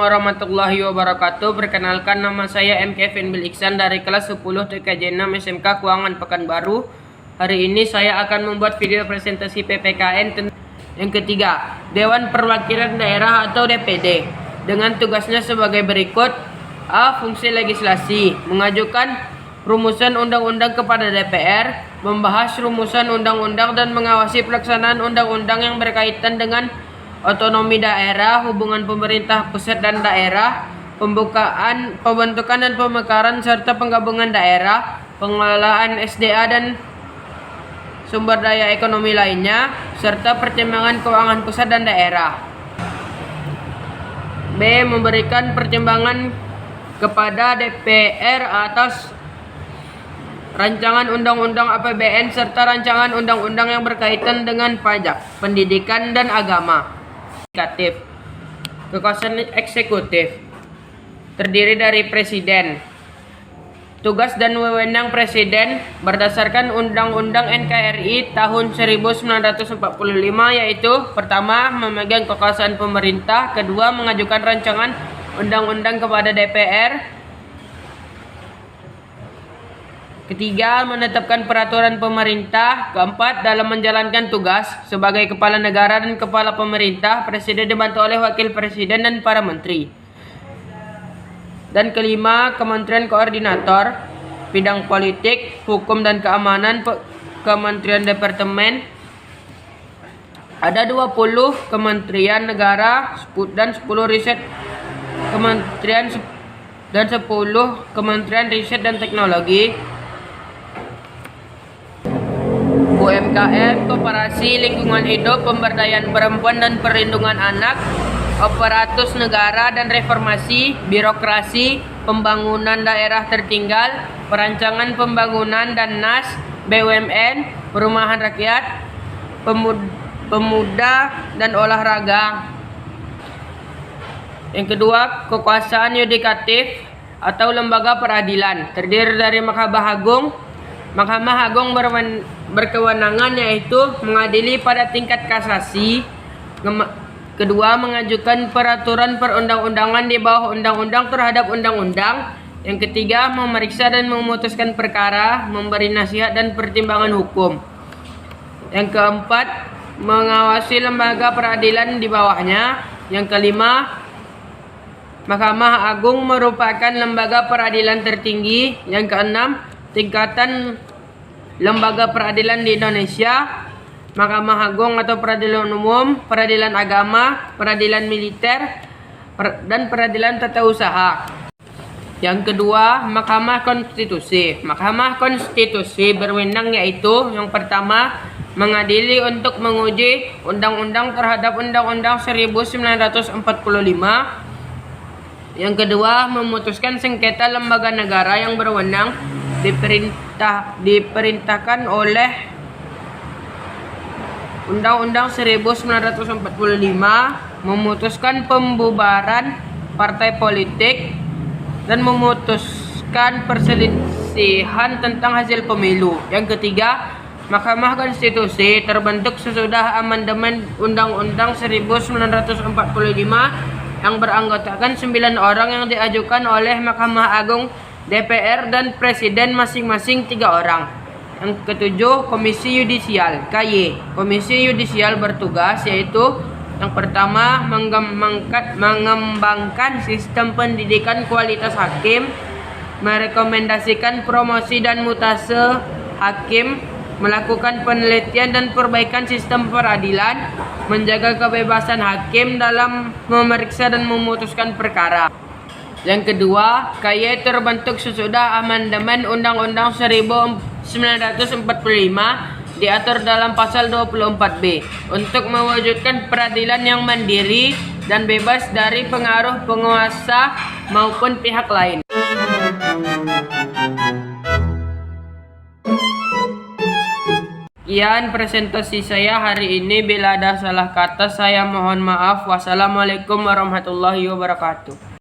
warahmatullahi wabarakatuh. Perkenalkan, nama saya M. Kevin Bil Iksan dari kelas 10 TKJ 6 SMK Kuangan Pekanbaru. Hari ini saya akan membuat video presentasi PPKN yang ketiga, Dewan Perwakilan Daerah atau DPD, dengan tugasnya sebagai berikut. A. Fungsi legislasi, mengajukan rumusan undang-undang kepada DPR, membahas rumusan undang-undang dan mengawasi pelaksanaan undang-undang yang berkaitan dengan otonomi daerah, hubungan pemerintah pusat dan daerah, pembentukan dan pemekaran serta penggabungan daerah, pengelolaan SDA dan sumber daya ekonomi lainnya, serta pertimbangan keuangan pusat dan daerah. B. Memberikan pertimbangan kepada DPR atas rancangan undang-undang APBN serta rancangan undang-undang yang berkaitan dengan pajak, pendidikan, dan agama. Kekuasaan eksekutif terdiri dari presiden. Tugas dan wewenang presiden berdasarkan Undang-Undang NKRI tahun 1945 yaitu: pertama, memegang kekuasaan pemerintah; kedua, mengajukan rancangan undang-undang kepada DPR; ketiga, menetapkan peraturan pemerintah; keempat, dalam menjalankan tugas sebagai kepala negara dan kepala pemerintah, presiden dibantu oleh wakil presiden dan para menteri; dan kelima, kementerian koordinator bidang politik, hukum dan keamanan, kementerian departemen. Ada 20 kementerian negara dan 10 riset kementerian dan 10 kementerian riset dan teknologi. UMKM, Koperasi Lingkungan Hidup, Pemberdayaan Perempuan dan Perlindungan Anak, Aparatus Negara dan Reformasi, Birokrasi, Pembangunan Daerah Tertinggal, Perancangan Pembangunan dan NAS, BUMN, Perumahan Rakyat, Pemuda dan Olahraga. Yang kedua, kekuasaan yudikatif atau lembaga peradilan, terdiri dari Mahkamah Agung. Mahkamah Agung berkewenangan yaitu mengadili pada tingkat kasasi. Kedua, mengajukan peraturan perundang-undangan di bawah undang-undang terhadap undang-undang. Yang ketiga, memeriksa dan memutuskan perkara, memberi nasihat dan pertimbangan hukum. Yang keempat, mengawasi lembaga peradilan di bawahnya. Yang kelima, Mahkamah Agung merupakan lembaga peradilan tertinggi. Yang keenam, tingkatan lembaga peradilan di Indonesia: Mahkamah Agung atau Peradilan Umum, Peradilan Agama, Peradilan Militer, dan Peradilan Tata Usaha. Yang kedua, Mahkamah Konstitusi. Mahkamah Konstitusi berwenang yaitu: yang pertama, mengadili untuk menguji undang-undang terhadap Undang-Undang 1945. Yang kedua, memutuskan sengketa lembaga negara yang berwenang diperintahkan oleh Undang-Undang 1945, memutuskan pembubaran partai politik, dan memutuskan perselisihan tentang hasil pemilu. Yang ketiga, Mahkamah Konstitusi terbentuk sesudah amandemen Undang-Undang 1945 yang beranggotakan 9 orang yang diajukan oleh Mahkamah Agung, DPR, dan Presiden masing-masing 3 orang. Yang ketujuh, Komisi Yudisial (KY). Komisi Yudisial bertugas yaitu: yang pertama, mengembangkan sistem pendidikan kualitas hakim, merekomendasikan promosi dan mutase hakim, melakukan penelitian dan perbaikan sistem peradilan, menjaga kebebasan hakim dalam memeriksa dan memutuskan perkara. Yang kedua, KY terbentuk sesudah amandemen Undang-Undang 1945 diatur dalam pasal 24B untuk mewujudkan peradilan yang mandiri dan bebas dari pengaruh penguasa maupun pihak lain. Sekian presentasi saya hari ini. Bila ada salah kata, saya mohon maaf. Wassalamualaikum warahmatullahi wabarakatuh.